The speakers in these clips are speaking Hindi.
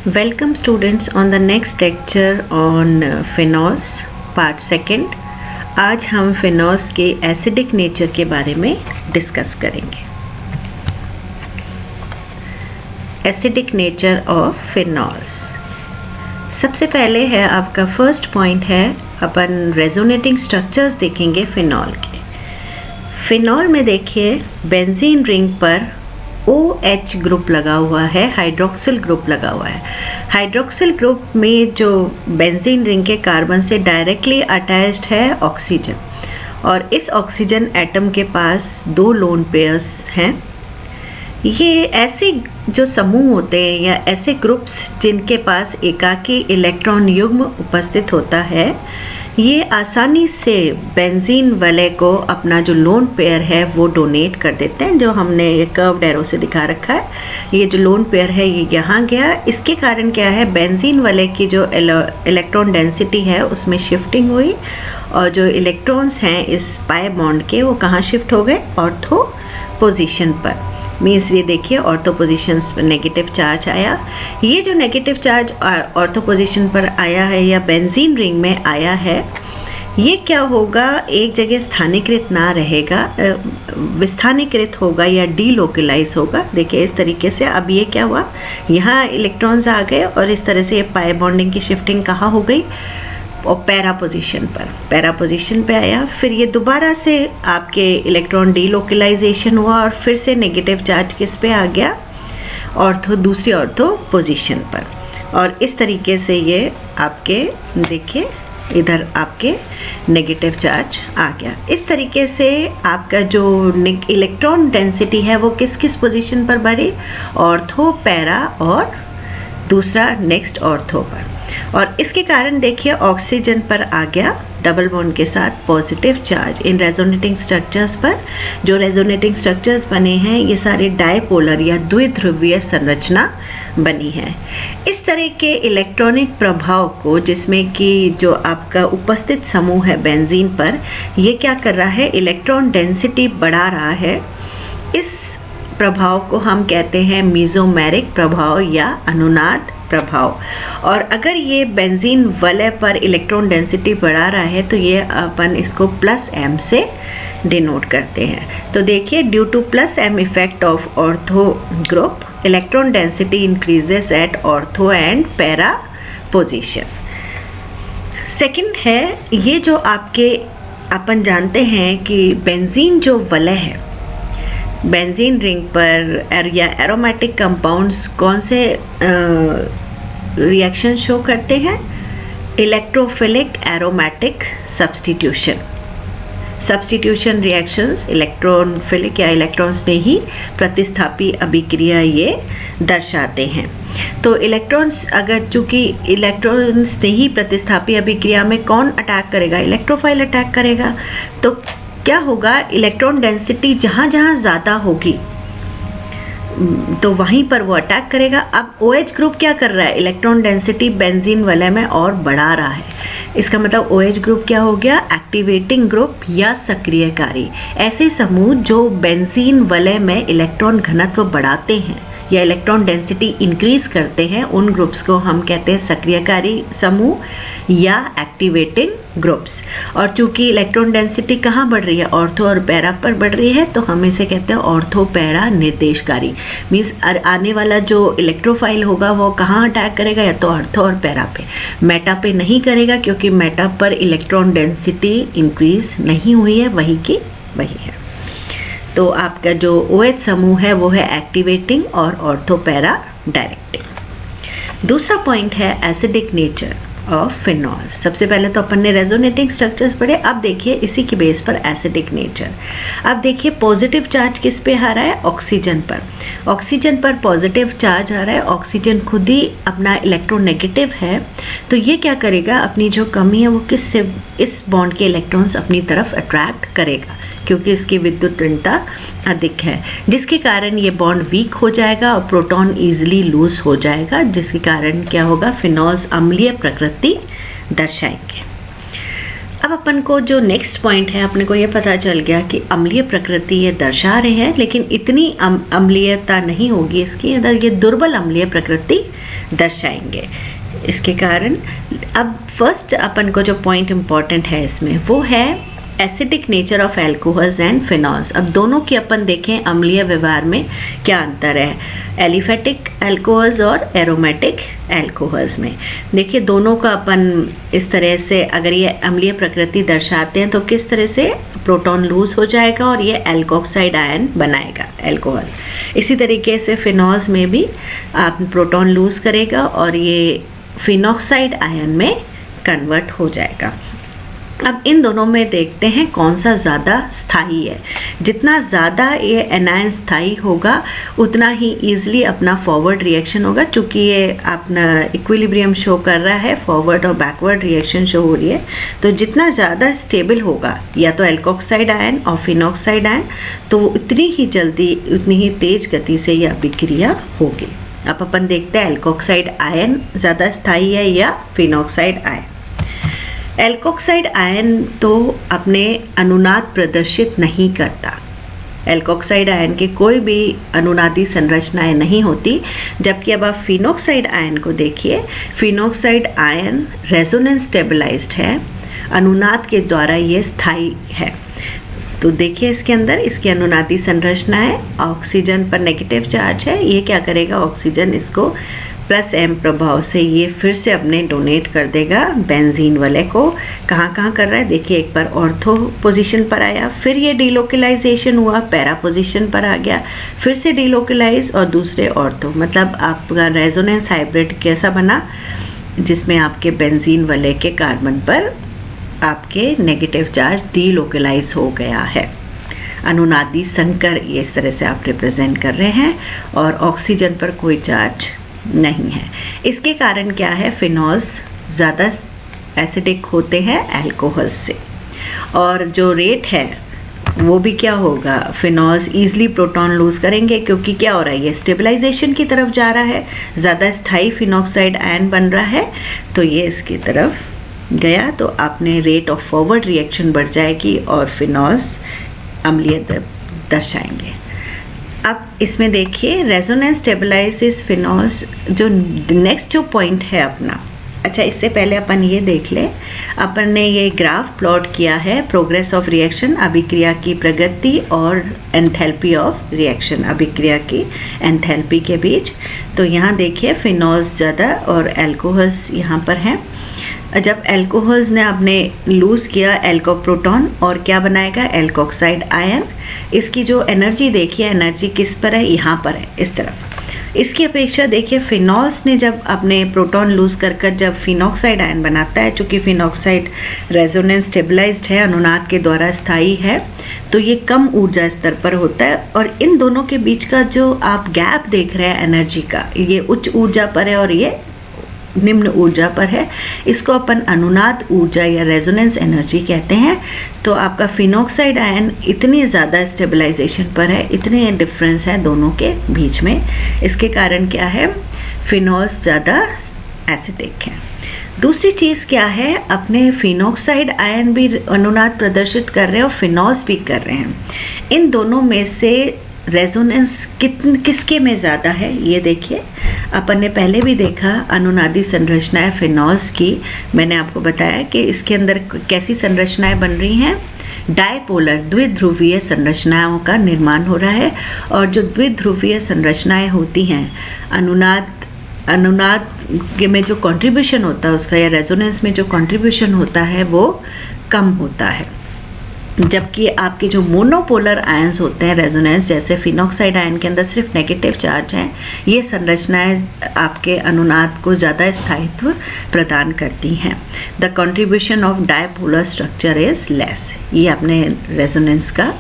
Welcome students on the next lecture on phenols part second। आज हम phenols के एसिडिक नेचर के बारे में डिस्कस करेंगे। Acidic nature of phenols। सबसे पहले है आपका फर्स्ट पॉइंट है अपन रेजोनेटिंग स्ट्रक्चर्स देखेंगे फिनॉल के। फिनॉल में देखिए बेंजीन रिंग पर OH ग्रुप लगा हुआ है, हाइड्रोक्सिल ग्रुप लगा हुआ है। हाइड्रोक्सिल ग्रुप में जो बेंजीन रिंग के कार्बन से डायरेक्टली अटैच्ड है ऑक्सीजन, और इस ऑक्सीजन एटम के पास 2 लोन पेयर्स हैं। ये ऐसे जो समूह होते हैं या ऐसे ग्रुप्स जिनके पास एकाकी इलेक्ट्रॉन युग्म उपस्थित होता है, ये आसानी से बेंजीन वलय को अपना जो लोन पेयर है वो डोनेट कर देते हैं। जो हमने ये कर्व्ड एरो से दिखा रखा है, ये जो लोन पेयर है ये यहाँ गया। इसके कारण क्या है, बेंजीन वलय की जो इलेक्ट्रॉन डेंसिटी है उसमें शिफ्टिंग हुई, और जो इलेक्ट्रॉन्स हैं इस पाई बॉन्ड के वो कहाँ शिफ्ट हो गए, ऑर्थो पोजीशन पर। मीन्स ये देखिए ऑर्थो पोजीशंस पर नेगेटिव चार्ज आया। ये जो नेगेटिव चार्ज ऑर्थो पोजीशन पर आया है या बेंजीन रिंग में आया है, ये क्या होगा, एक जगह स्थानीकृत ना रहेगा, विस्थानीकृत होगा या डीलोकलाइज होगा। देखिए इस तरीके से अब ये क्या हुआ, यहाँ इलेक्ट्रॉन्स आ गए और इस तरह से ये पाई बॉन्डिंग की शिफ्टिंग कहाँ हो गई, और पैरा पोजीशन पे आया। फिर ये दोबारा से आपके इलेक्ट्रॉन डीलोकलाइजेशन हुआ और फिर से नेगेटिव चार्ज किस पे आ गया, दूसरी ऑर्थो पोजीशन पर। और इस तरीके से ये आपके देखिए इधर आपके नेगेटिव चार्ज आ गया। इस तरीके से आपका जो इलेक्ट्रॉन डेंसिटी है वो किस किस पोजीशन पर बढ़ी, ऑर्थो, पैरा और दूसरा नेक्स्ट ऑर्थो पर। और इसके कारण देखिए ऑक्सीजन पर आ गया डबल बॉन्ड के साथ पॉजिटिव चार्ज। इन रेजोनेटिंग स्ट्रक्चर्स पर जो रेजोनेटिंग स्ट्रक्चर्स बने हैं ये सारे डायपोलर या द्विध्रुवीय संरचना बनी है। इस तरह के इलेक्ट्रॉनिक प्रभाव को, जिसमें कि जो आपका उपस्थित समूह है बेंजीन पर, ये क्या कर रहा है, इलेक्ट्रॉन डेंसिटी बढ़ा रहा है। इस प्रभाव को हम कहते हैं मीजोमेरिक प्रभाव या अनुनाद प्रभाव। और अगर ये बेंजीन वलय पर इलेक्ट्रॉन डेंसिटी बढ़ा रहा है तो ये अपन इसको +m से डिनोट करते हैं। तो देखिए due to +m effect of ortho group, electron density increases at ortho and para position. Second है ये जो आपके अपन जानते हैं कि बेंजीन जो वलय है, बेंजीन रिंग पर या एरोमेटिक कंपाउंड्स कौन से रिएक्शन शो करते हैं, इलेक्ट्रोफिलिक एरोमेटिक सब्स्टिट्यूशन रिएक्शंस, इलेक्ट्रॉनफिलिक या इलेक्ट्रॉन्स ने ही प्रतिस्थापी अभिक्रिया ये दर्शाते हैं। तो इलेक्ट्रॉन्स, अगर चूंकि इलेक्ट्रॉन्स ने ही प्रतिस्थापी अभिक्रिया में कौन अटैक करेगा, इलेक्ट्रोफाइल अटैक करेगा। तो क्या होगा, इलेक्ट्रॉन डेंसिटी जहाँ जहाँ ज़्यादा होगी तो वहीं पर वो अटैक करेगा। अब OH ग्रुप क्या कर रहा है, इलेक्ट्रॉन डेंसिटी बेंजीन वलय में और बढ़ा रहा है। इसका मतलब OH ग्रुप क्या हो गया, एक्टिवेटिंग ग्रुप या सक्रियकारी। ऐसे समूह जो बेंजीन वलय में इलेक्ट्रॉन घनत्व बढ़ाते हैं या इलेक्ट्रॉन डेंसिटी इंक्रीज करते हैं, उन ग्रुप्स को हम कहते हैं सक्रियकारी समूह या एक्टिवेटिंग ग्रुप्स। और चूंकि इलेक्ट्रॉन डेंसिटी कहाँ बढ़ रही है, ऑर्थो और पैरा पर बढ़ रही है, तो हम इसे कहते हैं ऑर्थो पैरा निर्देशकारी। मीन्स आने वाला जो इलेक्ट्रोफाइल होगा वो कहाँ अटैक करेगा, या तो ऑर्थो और पैरा पे, मेटा पे नहीं करेगा, क्योंकि मेटा पर इलेक्ट्रॉन डेंसिटी इंक्रीज नहीं हुई है, वही की वही है। तो आपका जो OH समूह है वो है एक्टिवेटिंग और ऑर्थो पैरा डायरेक्टिंग। दूसरा पॉइंट है एसिडिक नेचर ऑफ फिनॉल्स। सबसे पहले तो अपन ने रेजोनेटिंग स्ट्रक्चर्स पढ़े, अब देखिए इसी के बेस पर एसिडिक नेचर। अब देखिए पॉजिटिव चार्ज किस पे आ रहा है, ऑक्सीजन पर। ऑक्सीजन पर पॉजिटिव चार्ज आ रहा है, ऑक्सीजन खुद ही अपना इलेक्ट्रोनेगेटिव है, तो ये क्या करेगा, अपनी जो कमी है वो किससे, इस बॉन्ड के इलेक्ट्रॉन्स अपनी तरफ अट्रैक्ट करेगा, क्योंकि इसकी विद्युत ऋणता अधिक है, जिसके कारण ये बॉन्ड वीक हो जाएगा और प्रोटॉन ईजिली लूज हो जाएगा, जिसके कारण क्या होगा, फिनॉल्स अम्लीय प्रकृति दर्शाएंगे। अब अपन को जो नेक्स्ट पॉइंट है, अपने को ये पता चल गया कि अम्लीय प्रकृति ये दर्शा रहे हैं, लेकिन इतनी अम्लीयता नहीं होगी इसकी अंदर, ये दुर्बल अम्लीय प्रकृति दर्शाएंगे। इसके कारण अब फर्स्ट अपन को जो पॉइंट इम्पॉर्टेंट है इसमें वो है acidic nature of alcohols and phenols. अब दोनों की अपन देखें अम्लीय व्यवहार में क्या अंतर है, एलिफेटिक एल्कोहल्स और एरोमेटिक एल्कोहल्स में। देखिए दोनों का अपन इस तरह से अगर ये अम्लीय प्रकृति दर्शाते हैं तो किस तरह से प्रोटॉन लूज हो जाएगा और ये एल्कोक्साइड आयन बनाएगा एल्कोहल। इसी तरीके से फिनॉल्स में भी आप प्रोटॉन लूज करेगा और ये फिनॉक्साइड आयन में कन्वर्ट हो जाएगा। अब इन दोनों में देखते हैं कौन सा ज़्यादा स्थायी है। जितना ज़्यादा ये एनायन स्थायी होगा उतना ही ईजिली अपना फॉरवर्ड रिएक्शन होगा, चूँकि ये अपना इक्विलिब्रियम शो कर रहा है, फॉरवर्ड और बैकवर्ड रिएक्शन शो हो रही है। तो जितना ज़्यादा स्टेबल होगा या तो एल्कोक्साइड आयन और फिनॉक्साइड आयन, तो उतनी ही जल्दी उतनी ही तेज़ गति से यह अभिक्रिया होगी। अब अपन देखते हैं एल्कोक्साइड आयन ज़्यादा स्थायी है या फिनॉक्साइड आयन। एल्कोक्साइड आयन तो अपने अनुनाद प्रदर्शित नहीं करता। एल्कोक्साइड आयन की कोई भी अनुनादी संरचनाएं नहीं होती, जबकि अब आप फिनॉक्साइड आयन को देखिए। फिनॉक्साइड आयन रेजोनेंस स्टेबलाइज्ड है, अनुनाद के द्वारा ये स्थायी है। तो देखिए इसके अंदर इसकी अनुनादी संरचना है, ऑक्सीजन पर नेगेटिव चार्ज है, ये क्या करेगा ऑक्सीजन इसको प्लस एम प्रभाव से ये फिर से अपने डोनेट कर देगा बेंजीन वाले को। कहाँ कहाँ कर रहा है देखिए, एक बार ऑर्थो पोजीशन पर आया, फिर ये डिलोकलाइजेशन हुआ, पैरा पोजीशन पर आ गया, फिर से डिलोकलाइज और दूसरे ऑर्थो। मतलब आपका रेजोनेंस हाइब्रिड कैसा बना, जिसमें आपके बेंजीन वाले के कार्बन पर आपके नेगेटिव चार्ज डीलोकलाइज हो गया है। अनुनादी संकर ये इस तरह से आप रिप्रेजेंट कर रहे हैं और ऑक्सीजन पर कोई चार्ज नहीं है। इसके कारण क्या है, फिनॉल्स ज़्यादा एसिडिक होते हैं एल्कोहल्स से, और जो रेट है वो भी क्या होगा, फिनॉल्स ईजिली प्रोटॉन लूज करेंगे, क्योंकि क्या हो रहा है ये स्टेबलाइजेशन की तरफ जा रहा है, ज़्यादा स्थायी फिनॉक्साइड आयन बन रहा है, तो ये इसकी तरफ गया तो आपने रेट ऑफ फॉरवर्ड रिएक्शन बढ़ जाएगी और फिनॉल्स अम्लीय दर्शाएंगे। अब इसमें देखिए रेजोनेंस स्टेबलाइजेस फिनॉल्स। जो नेक्स्ट जो पॉइंट है अपना, अच्छा इससे पहले अपन ये देख लें, अपन ने ये ग्राफ प्लॉट किया है प्रोग्रेस ऑफ रिएक्शन, अभिक्रिया की प्रगति और एंथैल्पी ऑफ रिएक्शन, अभिक्रिया की एंथैल्पी के बीच। तो यहाँ देखिए फिनॉल्स ज़्यादा और एल्कोहल्स यहाँ पर हैं। जब एल्कोहल्स ने आपने लूज़ किया एल्कोप्रोटॉन और क्या बनाएगा एल्कोक्साइड आयन। इसकी जो एनर्जी देखिए, एनर्जी किस पर है, यहाँ पर है इस तरफ। इसकी अपेक्षा देखिए फिनॉल्स ने जब अपने प्रोटॉन लूज़ कर जब फिनॉक्साइड आयन बनाता है, चूँकि फिनॉक्साइड रेजोनेंस स्टेबलाइज्ड है, अनुनाद के द्वारा स्थायी है, तो ये कम ऊर्जा स्तर पर होता है। और इन दोनों के बीच का जो आप गैप देख रहे हैं एनर्जी का, ये उच्च ऊर्जा पर है और ये निम्न ऊर्जा पर है, इसको अपन अनुनाद ऊर्जा या रेजोनेंस एनर्जी कहते हैं। तो आपका फिनॉक्साइड आयन इतनी ज़्यादा स्टेबलाइजेशन पर है, इतने डिफरेंस है दोनों के बीच में। इसके कारण क्या है, फिनॉल्स ज़्यादा एसिडिक है। दूसरी चीज़ क्या है, अपने फिनॉक्साइड आयन भी अनुनाद प्रदर्शित कर रहे हैं और फिनॉल्स भी कर रहे हैं। इन दोनों में से रेजोनेंस किसके में ज़्यादा है ये देखिए। अपन ने पहले भी देखा अनुनादी संरचनाएं फिनॉल्स की, मैंने आपको बताया कि इसके अंदर कैसी संरचनाएं बन रही हैं, डायपोलर द्विध्रुवीय संरचनाओं का निर्माण हो रहा है। और जो द्विध्रुवीय संरचनाएं होती हैं, अनुनाद में जो कंट्रीब्यूशन होता है उसका या रेजोनेंस में जो कंट्रीब्यूशन होता है वो कम होता है, जबकि आपके जो मोनोपोलर आयंस होते हैं रेजोनेंस, जैसे फिनॉक्साइड आयन के अंदर सिर्फ नेगेटिव चार्ज हैं, ये संरचनाएं आपके अनुनाद को ज़्यादा स्थायित्व प्रदान करती हैं। The contribution of dipolar structure is less, ये अपने रेजोनेंस का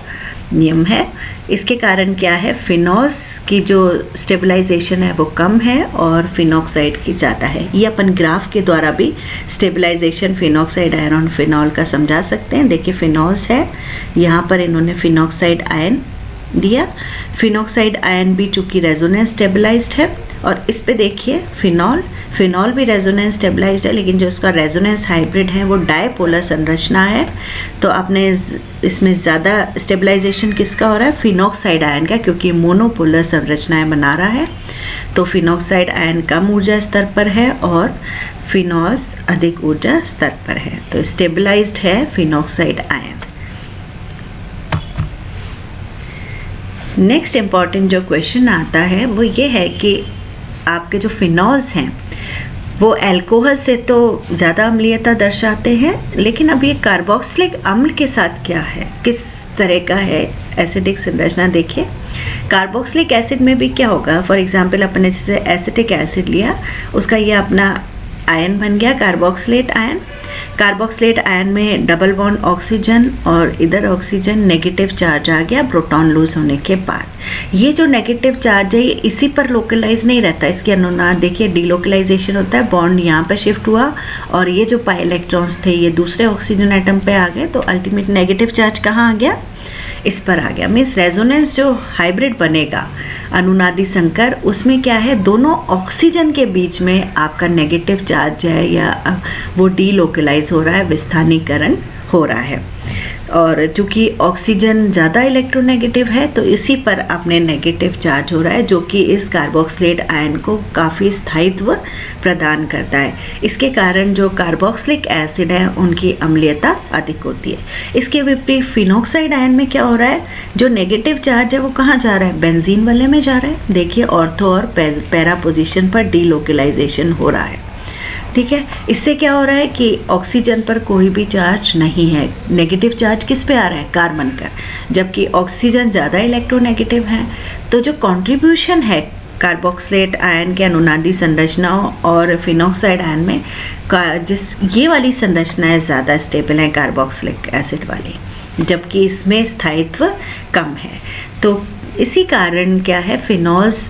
नियम है। इसके कारण क्या है, फिनॉल्स की जो स्टेबलाइजेशन है वो कम है और फिनॉक्साइड की ज़्यादा है। ये अपन ग्राफ के द्वारा भी स्टेबलाइजेशन फिनॉक्साइड आयन और फिनॉल का समझा सकते हैं। देखिए फिनॉल्स है, यहाँ पर इन्होंने फिनॉक्साइड आयन दिया। फिनॉक्साइड आयन भी चूँकि रेजोनेंस स्टेबलाइज्ड है, और इस पे देखिए फिनॉल, फिनॉल भी रेजोनेंस स्टेबलाइज्ड है, लेकिन जो उसका रेजोनेंस हाइब्रिड है वो डायपोलर संरचना है। तो आपने इसमें ज़्यादा स्टेबलाइजेशन किसका हो रहा है? फिनॉक्साइड आयन का, क्योंकि मोनोपोलर संरचनाएं बना रहा है। तो फिनॉक्साइड आयन कम ऊर्जा स्तर पर है और फिनॉल्स अधिक ऊर्जा स्तर पर है। तो स्टेबलाइज्ड है फिनॉक्साइड आयन। नेक्स्ट इम्पॉर्टेंट जो क्वेश्चन आता है वो ये है कि आपके जो फिनॉल्स हैं वो अल्कोहल से तो ज़्यादा अम्लीयता दर्शाते हैं, लेकिन अब ये कार्बोक्सिलिक अम्ल के साथ क्या है, किस तरह का है एसिडिक संरचना? देखिए, कार्बोक्सिलिक एसिड में भी क्या होगा? फॉर एग्जांपल अपने जैसे एसिटिक एसिड लिया, उसका ये अपना आयन बन गया कार्बोक्सिलेट आयन। कार्बोक्सिलेट आयन में डबल बॉन्ड ऑक्सीजन और इधर ऑक्सीजन नेगेटिव चार्ज आ गया प्रोटॉन लूज होने के बाद। ये जो नेगेटिव चार्ज है ये इसी पर लोकलाइज नहीं रहता, इसके अनुनाद देखिए डीलोकलाइजेशन होता है, बॉन्ड यहाँ पर शिफ्ट हुआ और ये जो पाई इलेक्ट्रॉन्स थे ये दूसरे ऑक्सीजन एटम पे आ गए, तो अल्टीमेट नेगेटिव चार्ज कहाँ आ गया? इस पर आ गया। मीन्स रेजोनेंस जो हाइब्रिड बनेगा अनुनादी संकर, उसमें क्या है, दोनों ऑक्सीजन के बीच में आपका नेगेटिव चार्ज है या वो डीलोकलाइज हो रहा है, विस्थानीकरण हो रहा है। और चूँकि ऑक्सीजन ज़्यादा इलेक्ट्रोनेगेटिव है तो इसी पर अपने नेगेटिव चार्ज हो रहा है, जो कि इस कार्बोक्सिलेट आयन को काफ़ी स्थायित्व प्रदान करता है। इसके कारण जो कार्बोक्सिलिक एसिड है उनकी अम्लीयता अधिक होती है। इसके विपरीत फिनॉक्साइड आयन में क्या हो रहा है, जो नेगेटिव चार्ज है वो कहाँ जा रहा है? बेंजीन वाले में जा रहा है। देखिए ऑर्थो और पैरा पोजिशन पर डीलोकलाइजेशन हो रहा है। ठीक है, इससे क्या हो रहा है कि ऑक्सीजन पर कोई भी चार्ज नहीं है, नेगेटिव चार्ज किस पे आ रहा है? कार्बन का, जबकि ऑक्सीजन ज़्यादा इलेक्ट्रोनेगेटिव है। तो जो कंट्रीब्यूशन है कार्बोक्सिलेट आयन के अनुनादी संरचनाओं और फिनॉक्साइड आयन में ये वाली संरचनाएं ज़्यादा स्टेबल हैं कार्बोक्सिलिक एसिड वाली, जबकि इसमें स्थायित्व कम है। तो इसी कारण क्या है, फिनॉल्स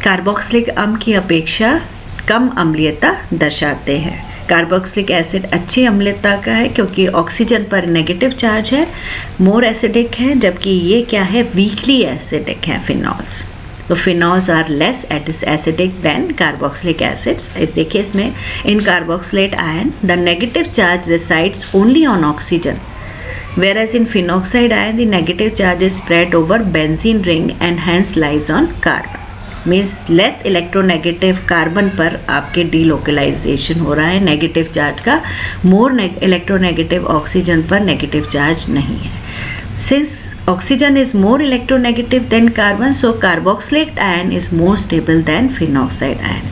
कार्बोक्सिलिक अम्ल की अपेक्षा कम अम्लीयता दर्शाते हैं। कार्बोक्सिलिक एसिड अच्छी अम्लीयता का है क्योंकि ऑक्सीजन पर नेगेटिव चार्ज है, मोर एसिडिक है, जबकि ये क्या है, वीकली एसिडिक है फिनॉल्स। तो phenols are less acidic than carboxylic acids. देखिए इसमें in carboxylate ion the negative charge resides only on oxygen, whereas in phenoxide ion the negative charge is spread over benzene ring and hence lies on carbon. Means less electronegative carbon पर आपके डीलोकलाइजेशन हो रहा है नेगेटिव चार्ज का, मोर इलेक्ट्रोनेगेटिव ऑक्सीजन पर नेगेटिव चार्ज नहीं है। Since oxygen is more electronegative than carbon, so carboxylate ion is more stable then phenoxide ion.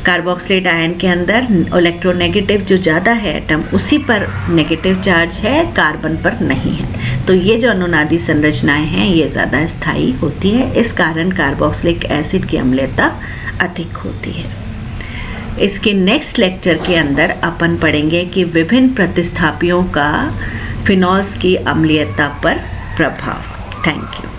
Carboxylate ion के अंदर इलेक्ट्रोनेगेटिव जो ज़्यादा है एटम, उसी पर नेगेटिव चार्ज है, कार्बन पर नहीं है। तो ये जो अनुनादी संरचनाएं हैं ये ज़्यादा स्थायी होती है, इस कारण कार्बोक्सिलिक एसिड की अम्लीयता अधिक होती है। इसके नेक्स्ट लेक्चर के अंदर अपन पढ़ेंगे कि विभिन्न प्रतिस्थापियों का फिनॉल्स की अम्लीयता पर प्रभाव। Thank you.